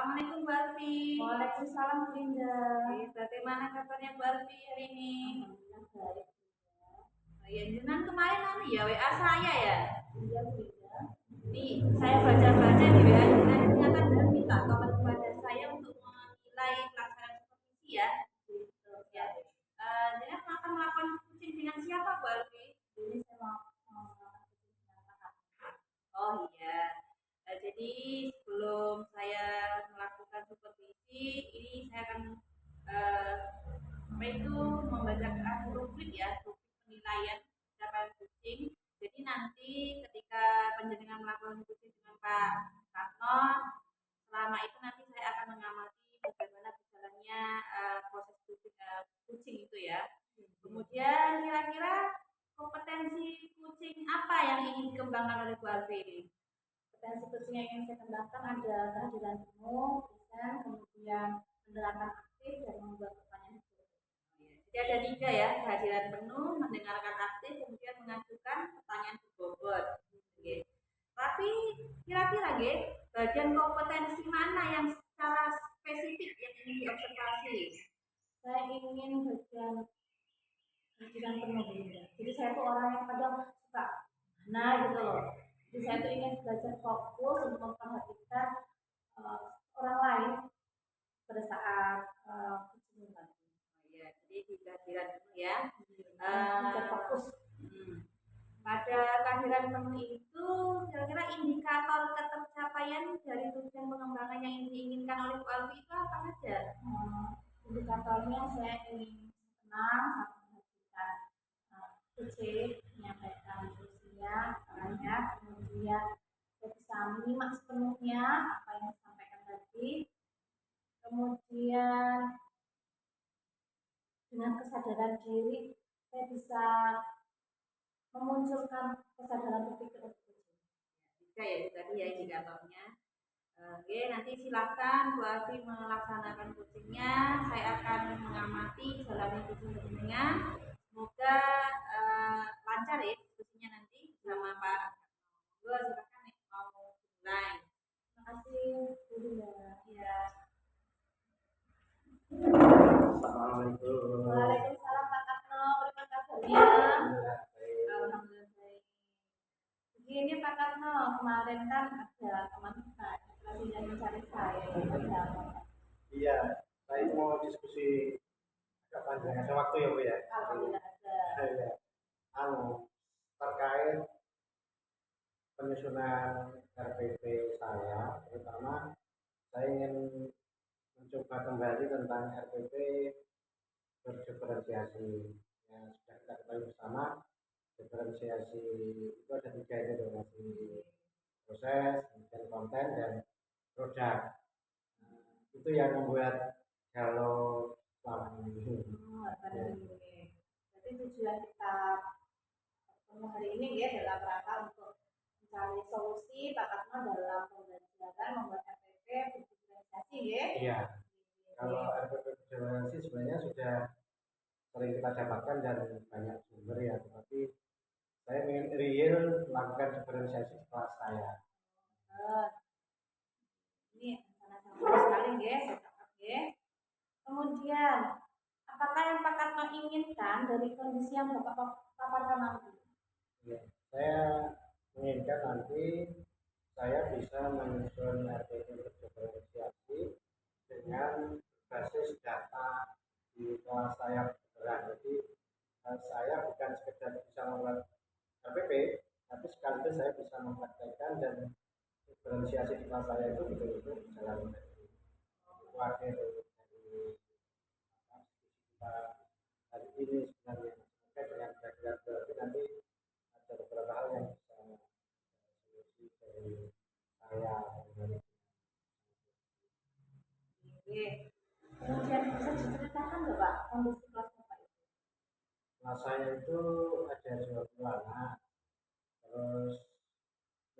Assalamualaikum Bu Alfi. Waalaikumsalam Linda. Bagaimana kabarnya Bu Alfi hari ini? Alhamdulillah baik. Ya, jenengan kemarin ya WA saya ya. Iya Linda. Nih, saya baca-baca di WA jenengan ternyata jenengan minta tolong kepada saya untuk menilai pelaksanaan supervisi ya. Gitu. Ya. Jenengan akan melakukan kucing dengan siapa Bu Alfi? Ini saya mau kucing dengan kakak. Oh iya. Jadi sebelum saya melakukan supervisi, ini saya akan membacakan rubrik ya, rubrik penilaian pencapaian kucing. Jadi nanti ketika penjenengan melakukan kucing dengan Pak Ratno, selama itu nanti saya akan mengamati bagaimana berjalannya proses kucing itu ya. Kemudian kira-kira kompetensi kucing apa yang ingin dikembangkan oleh Bu Alfi ini? Potensi kucing yang ingin saya kembangkan ada kehadiran penuh, kemudian penerapan aktif dan membuat pertanyaan. Jadi ada 3 ya, kehadiran penuh, mendengarkan aktif, kemudian mengajukan pertanyaan berbobot. Oke. Tapi kira-kira bagian kompetensi mana yang secara spesifik yang ingin diobservasi? Saya ingin bagian kehadiran penuh Linda. Jadi saya tuh orang yang kadang suka gitu loh. Jadi saya tuh ingin belajar fokus untuk memperhatikan orang lain pada saat kucing lagi. Ya, jadi di kehadiran penuh ya. Fokus. Pada kehadiran penuh itu kira-kira indikator ketercapaian dari tujuan pengembangan yang diinginkan oleh Bu Alfi itu apa saja? Indikatornya saya ingin tenang saat menghentikan kucing, menyampaikan fungsinya, caranya, kemudian saya bisa menyimak sepenuhnya apa yang disampaikan tadi, kemudian dengan kesadaran diri saya bisa memunculkan kesadaran berpikir untuk kucing. Bisa ya itu tadi ya indikatornya. Oke, nanti silakan Bu Alfi melaksanakan kucingnya. Saya akan mengamati jalannya kucing-kucingnya. Semoga lancar ya diskusinya nanti sama Pak. Silakan nih mau mulai. Terima kasih Bu Linda. Ya. Assalamualaikum. Waalaikumsalam Pak Katno, bagaimana kabarnya? Alhamdulillah baik. Begini Pak Katno, kemarin kan ada teman kita yang mencari saya. Iya, saya itu mau diskusi agak panjang. Ada waktu ya Bu ya? Alhamdulillah ada. Ya. Terkait penyusunan RPP saya, terutama saya ingin mencoba kembali tentang RPP berdiferensiasi. Yang sudah kita ketahui bersama, diferensiasi itu ada 3 itu, masih proses, kemudian konten dan produk. Itu yang membuat kalau selama ini. Jadi tujuan kita ketemu hari ini ya dalam rangka untuk mencari solusi Pak Katno dalam pembelajaran membuat RPP berdiferensiasi ya. Iya. Kalau RPP berdiferensiasi sebenarnya sudah sering kita dapatkan dan banyak sumber ya, tetapi saya ingin real melakukan diferensiasi di kelas saya. Ini sangat-sangat sekali ya, saya catat ya. Kemudian, apakah yang Pak Katno inginkan dari kondisi yang Bapak paparkan nanti? Ya, saya menginginkan nanti saya bisa menyusun RPP berdiferensiasi dengan basis data di kelas saya beneran. Jadi saya bukan sekedar bisa membuat RPP, tapi sekaligus saya bisa mempraktekkan dan diferensiasi di kelas saya itu betul-betul berjalan dari akhir dari kita hari ini sebenarnya terkait dengan kehadiran berarti nanti ada beberapa hal yang bisa solusi dari saya dari Kemudian bisa diceritakan nggak Pak kondisi kelas Bapak itu? kelas saya itu ada 20 anak. Terus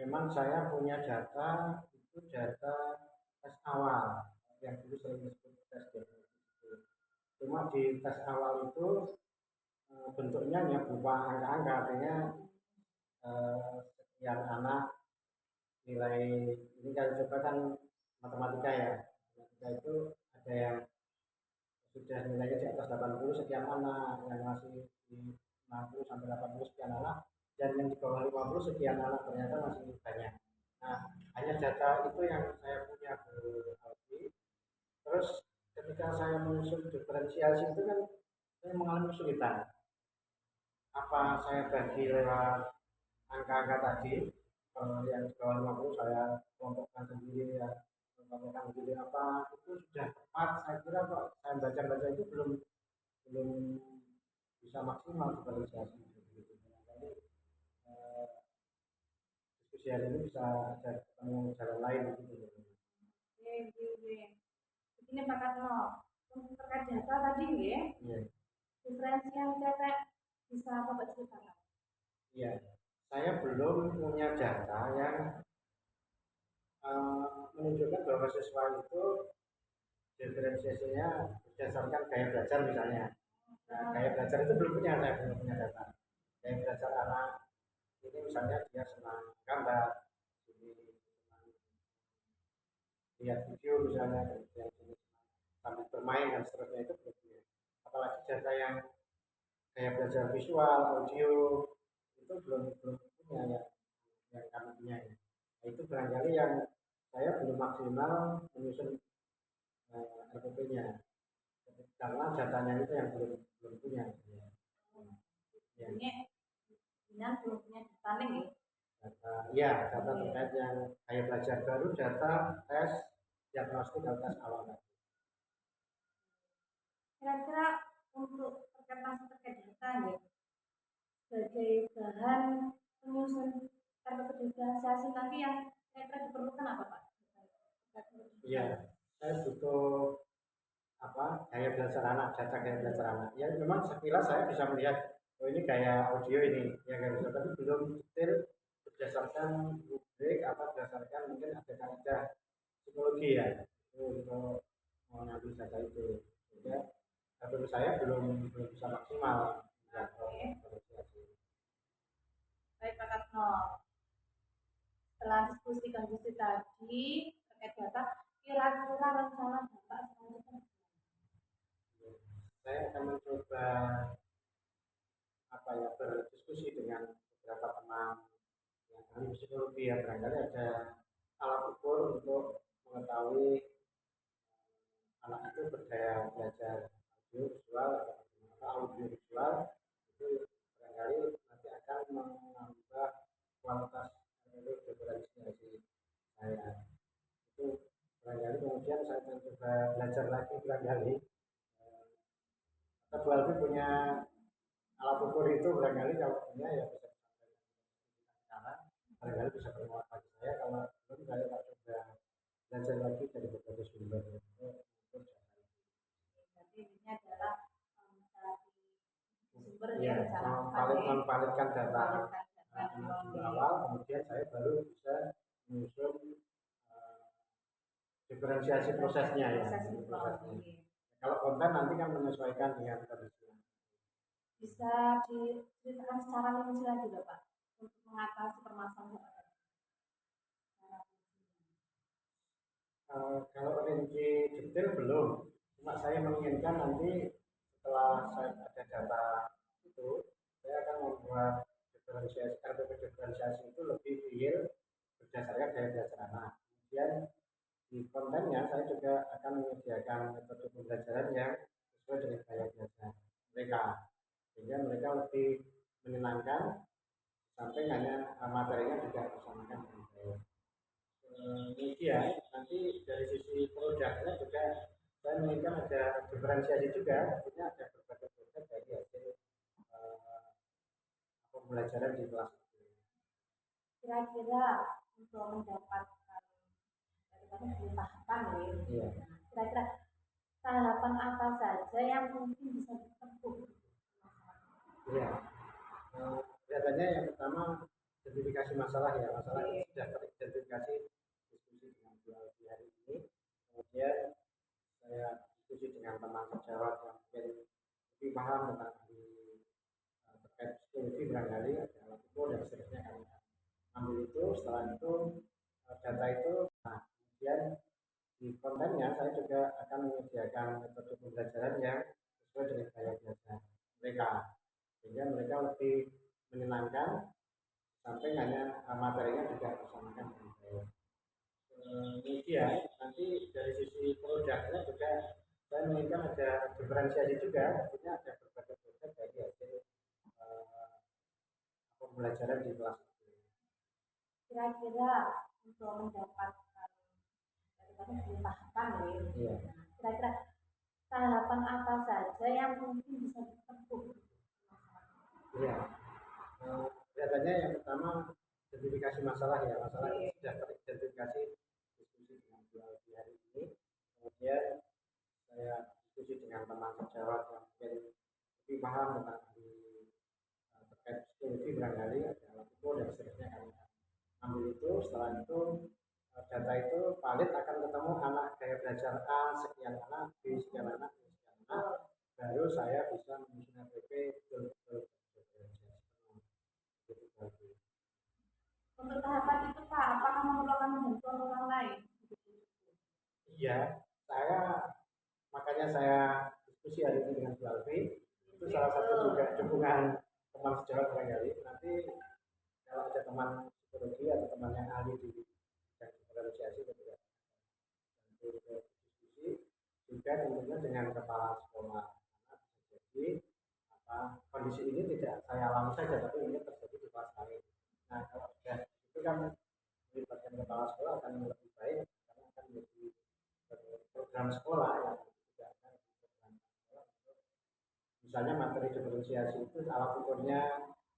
memang saya punya data itu data tes awal yang dulu sering disebut tes diagnosis. Cuma di tes awal itu bentuknya hanya berupa angka-angka, artinya sekian anak nilai ini kan coba kan matematika ya, itu ada yang sudah nilainya di atas 80 sekian anak, yang masih di 60 sampai 80 sekian anak, dan yang di bawah 50 sekian anak ternyata masih banyak. Nah, hanya data itu yang saya punya ke Alfi. Terus ketika saya menyusun diferensiasi itu kan saya mengalami kesulitan. Apa saya bagi lewat angka-angka tadi, yang di bawah 50 saya kelompokkan sendiri ya, kelompokkan sendiri apa itu sudah tepat. Saya kira kok saya baca-baca itu belum belum bisa maksimal diferensiasi itu. Jadi eh, diskusi hari ini bisa ada ketemu jalan lain gitu. Oke, oke, oke. Begini Pak Katno, untuk terkait data tadi ya, Iya, diferensi yang cetek bisa Bapak ceritakan. iya. Saya belum punya data yang menunjukkan bahwa siswa itu diferensiasinya berdasarkan gaya belajar misalnya. Nah, gaya belajar itu belum punya, saya belum punya data. Gaya belajar anak ini misalnya dia senang gambar, jadi senang lihat video misalnya, kemudian senang sambil bermain dan seterusnya itu belum punya. Apalagi data yang gaya belajar visual, audio itu belum belum punya ya, yang kami punya ya. Nah, itu barangkali yang saya belum maksimal menyusun RPP-nya karena datanya itu yang belum belum punya. Ya. Ini Binan belum punya data nih ya. Data, ya data terkait yang gaya belajar baru, data tes diagnostik atau tes awal tadi. Kira-kira untuk terkait masih terkait data ya, sebagai bahan penyusun RPP diferensiasi nanti yang kira-kira diperlukan apa Pak? Iya, saya butuh apa gaya belajar anak, data gaya belajar anak. Ya memang sekilas saya bisa melihat oh ini gaya audio ini, ya gaya belajar, tapi belum detail berdasarkan rubrik apa berdasarkan mungkin ada psikologi ya itu untuk mengambil data itu. Ya, menurut saya belum belum bisa maksimal ya, apresiasi. Baik Pak Katno, setelah diskusi tadi terkait data, kira-kira rencana Bapak selanjutnya Saya akan mencoba apa ya berdiskusi dengan beberapa teman yang ahli psikologi ya barangkali ada alat ukur untuk mengetahui anak itu berdaya belajar audio visual atau audio visual itu barangkali nanti akan menambah kualitas diferensiasi saya itu barangkali kemudian saya akan coba belajar lagi barangkali atau Bu Alfi punya alat ukur itu barangkali kalau punya ya bisa disampaikan sekarang barangkali bisa bermanfaat bagi saya kalau belum saya tak coba belajar lagi dari berbagai sumber itu berarti ini adalah mencari sumber ya yang cara memvalidkan data validkan di awal kemudian saya baru bisa menyusun diferensiasi prosesnya ya prosesnya. Kalau konten nanti kan menyesuaikan dengan kondisi. bisa diceritakan secara rinci lagi Bapak untuk mengatasi permasalahan Kalau rinci detail belum, cuma saya menginginkan nanti setelah saya ada data itu, saya akan membuat diferensiasi RPP diferensiasi itu lebih real berdasarkan gaya belajar anak. Kemudian di kontennya saya juga akan menyediakan metode pembelajaran yang sesuai dengan gaya belajar mereka, sehingga mereka lebih menyenangkan, sampai hanya materinya juga disamakan dengan baik. Kemudian nanti dari sisi produknya juga saya menginginkan ada diferensiasi juga, artinya ada berbagai produk dari hasil pembelajaran di kelas itu. kira-kira untuk mendapatkan tadi tahapan ya. Iya. Kira-kira tahapan apa saja yang mungkin bisa ditempuh? Iya. Kelihatannya yang pertama identifikasi masalah ya, masalah ini sudah teridentifikasi diskusi dengan di hari ini. Kemudian saya diskusi dengan teman sejawat yang mungkin lebih paham tentang terkait psikologi barangkali ada alat ukur dan seterusnya kami ambil itu. Setelah itu data itu, nah kemudian di kontennya saya juga akan menyediakan metode pembelajaran yang sesuai dengan gaya belajar mereka, sehingga mereka lebih menyenangkan, sampai hanya materinya juga disamakan dengan baik. Kemudian nanti dari sisi produknya juga saya menginginkan ada diferensiasi juga, artinya ada berbagai produk dari hasil pembelajaran di kelas itu. Kira-kira untuk mendapatkan dari tadi tahapan ya. Iya. Kira-kira tahapan apa saja yang mungkin bisa ditempuh? Iya. Kelihatannya yang pertama identifikasi masalah ya, masalah yang sudah teridentifikasi, diskusi dengan dua hari ini. Kemudian saya diskusi dengan teman sejawat yang mungkin lebih paham tentang terkait psikologi, barangkali ada alat ukur dan seterusnya, kami ambil itu. Setelah itu data itu valid, akan ketemu anak gaya belajar A sekian anak, B sekian anak, C sekian anak, baru saya bisa menyusun RPP betul-betul. Untuk tahapan itu Pak, apakah memerlukan bantuan orang lain? Iya, makanya saya diskusi hari ini dengan Bu Alfi. Itu salah satu juga dukungan teman sejawat barangkali. Nanti kalau ada teman psikologi atau teman yang ahli di bidang diferensiasi juga diskusi juga tentunya dengan kepala sekolah. Karena bisa jadi kondisi ini tidak saya alami saja, tapi ini terjadi di kelas lain. Nah, kalau sudah itu kan melibatkan kepala sekolah akan lebih baik, karena akan menjadi program sekolah yang tidak akan program sekolah. Misalnya materi diferensiasi itu alat ukurnya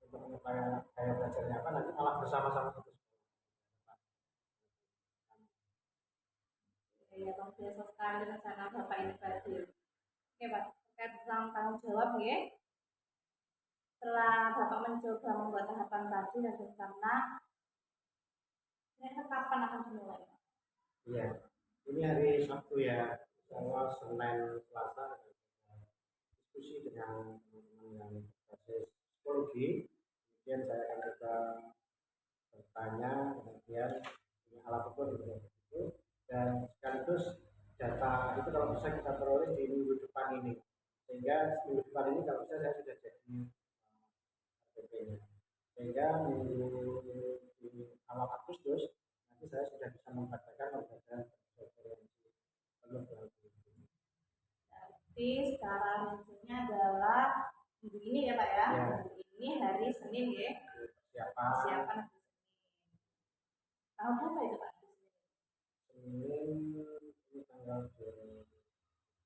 untuk mengetahui gaya belajarnya apa, nanti malah bersama-sama satu sekolah. Ya, luar biasa sekali rencana Bapak ini tadi. Oke Pak, terkait tentang tanggung jawab ya. Setelah Bapak mencoba membuat tahapan tadi dan rencana, kira-kira kapan akan dimulai? Iya, ini hari Sabtu ya, saya Senin Selasa diskusi dengan teman-teman yang berbasis psikologi. Kemudian saya akan coba bertanya, kemudian ini alat ukur itu, dan sekaligus data itu kalau bisa kita peroleh di minggu depan ini, sehingga minggu depan ini kalau bisa saya sudah jadi RPP-nya, sehingga minggu di awal Agustus nanti saya sudah bisa mempraktekkan pembelajaran referensi penuh dalam ini. Jadi secara rincinya adalah minggu ini ya Pak ya, Ya. minggu ini hari Senin ya, Persiapan persiapan hari Senin. Tanggal berapa itu Pak? Senin ini tanggal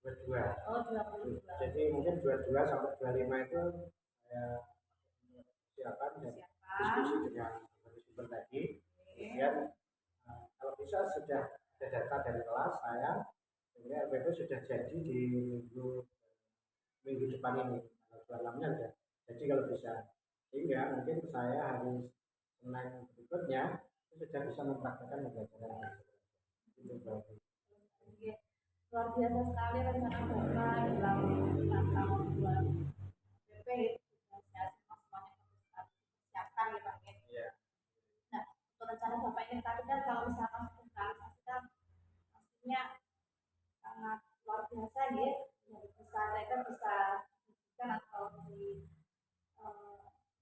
22. Oh 22. Jadi mungkin 22 sampai 25 itu saya persiapan dan diskusi dengan narasumber tadi. Kemudian kalau bisa sudah ada data dari kelas saya, sehingga RPP sudah jadi di minggu depan ini, tanggal 26-nya sudah jadi kalau bisa, sehingga mungkin saya hari Senin berikutnya itu sudah bisa mempraktekkan pembelajaran itu berarti. Luar biasa sekali rencana Bapak dalam rangka membuat PP negosiasi semuanya harus dipersiapkan ya Pak ya. Iya. Nah, untuk rencana Bapak ini tadi kan kalau misalkan sudah realisasikan pastinya sangat luar biasa ya. Jadi bisa mereka bisa diskusikan atau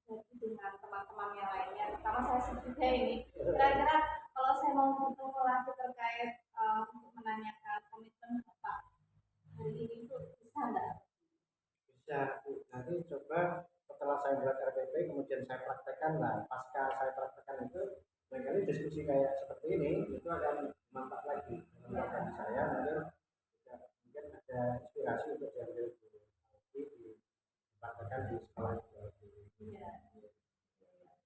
jadi dengan teman-teman yang lainnya. Pertama saya juga ini. Kira-kira kalau saya mau butuh lagi terkait untuk menanyakan komitmen Bapak hari ini itu bisa nggak? Bisa, nanti coba setelah saya buat RPP kemudian saya praktekkan, lah pasca saya praktekkan itu barangkali diskusi kayak seperti ini itu akan mantap lagi bagi saya, mungkin ada inspirasi untuk diambil dipraktekkan di sekolah. Ya.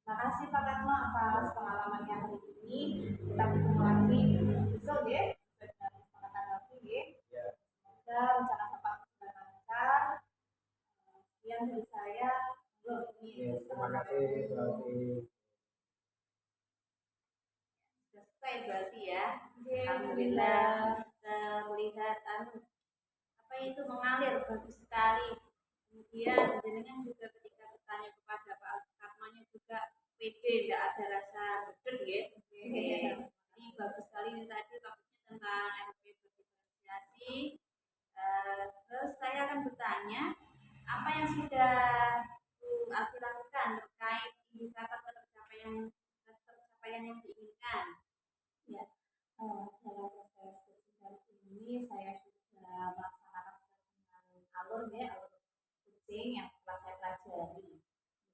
Terima kasih Pak Katno atas pengalamannya hari ini. Kita bertemu lagi besok ya, dengan kesepakatan lagi ya. Ya. Semoga rencana Bapak lancar. Sekian dari saya. Terima kasih. Selesai berarti ya. Alhamdulillah. Kita melihat apa itu mengalir bagus sekali. Kemudian jenengan juga ketika bertanya kepada Pak Katmanya juga pede, tidak ada rasa gede ya. Ini bagus sekali ini tadi topiknya tentang RPP bertanya, apa yang sudah Alfi lakukan terkait indikator tercapaian yang diinginkan? Ya, dalam proses coaching ini saya sudah melaksanakan dengan alur ya, alur coaching yang telah saya pelajari.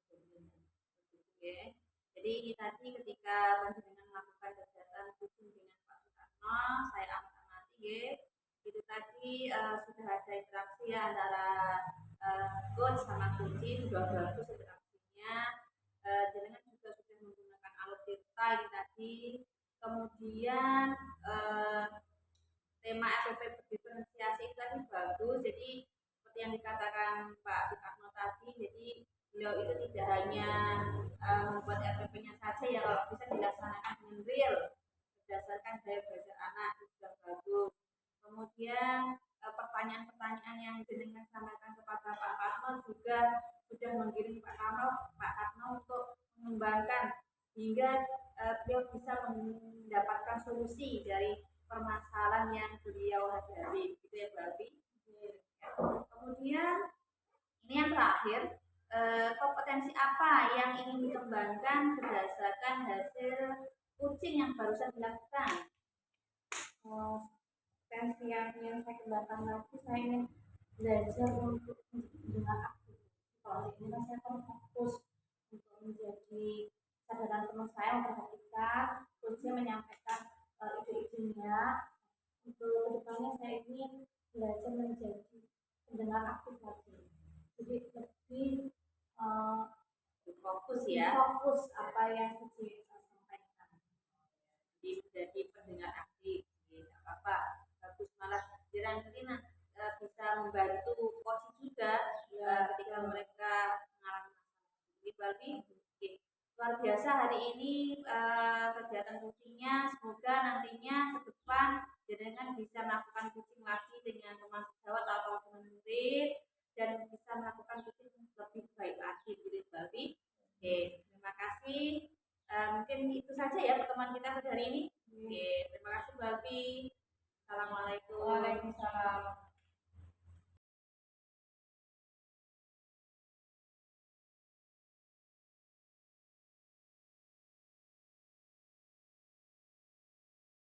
Oke. Jadi ini tadi ketika panjenengan melakukan kegiatan coaching dengan Pak Sukarno, saya amati ya, itu tadi sudah ada interaksi ya antara coach sama coaching, sudah bagus interaksinya. Jenengan juga sudah menggunakan alur tirta ini tadi. Kemudian tema SOP berdiferensiasi itu tadi bagus. Jadi seperti yang dikatakan Pak Sukarno tadi, jadi beliau itu tidak hanya membuat RPP-nya saja ya, kalau bisa dilaksanakan dengan real berdasarkan gaya belajar anak itu sudah bagus. Kemudian pertanyaan-pertanyaan yang jenengan sampaikan kepada Pak Karno juga sudah menggiring Pak Karno untuk mengembangkan hingga beliau bisa mendapatkan solusi dari permasalahan yang beliau hadapi, gitu ya Mbak. Kemudian ini yang terakhir, kompetensi apa yang ingin dikembangkan berdasarkan hasil coaching yang barusan dilakukan? Potensi yang ingin saya kembangkan lagi, saya ingin belajar untuk mendengar aktif. Kalau ini kan saya akan fokus untuk menjadi kesadaran penuh saya memperhatikan coaching menyampaikan ide-idenya. Untuk kedepannya saya ingin belajar menjadi pendengar aktif lagi. Jadi lebih fokus ya. Fokus apa yang saya sampaikan. Jadi menjadi pendengar aktif, tidak apa-apa. Bagus, malah nanti bisa membantu coach juga ketika mereka mengalami masalah. Jadi berarti luar biasa hari ini kegiatan coachingnya. Semoga nantinya ke depan jenengan bisa melakukan coaching lagi dengan teman sejawat atau teman murid dan bisa melakukan coaching lebih baik lagi, gitu berarti. Oke, terima kasih. Mungkin itu saja ya pertemuan kita pada hari ini. Oke, terima kasih Mbak Alfi. Assalamualaikum. Waalaikumsalam.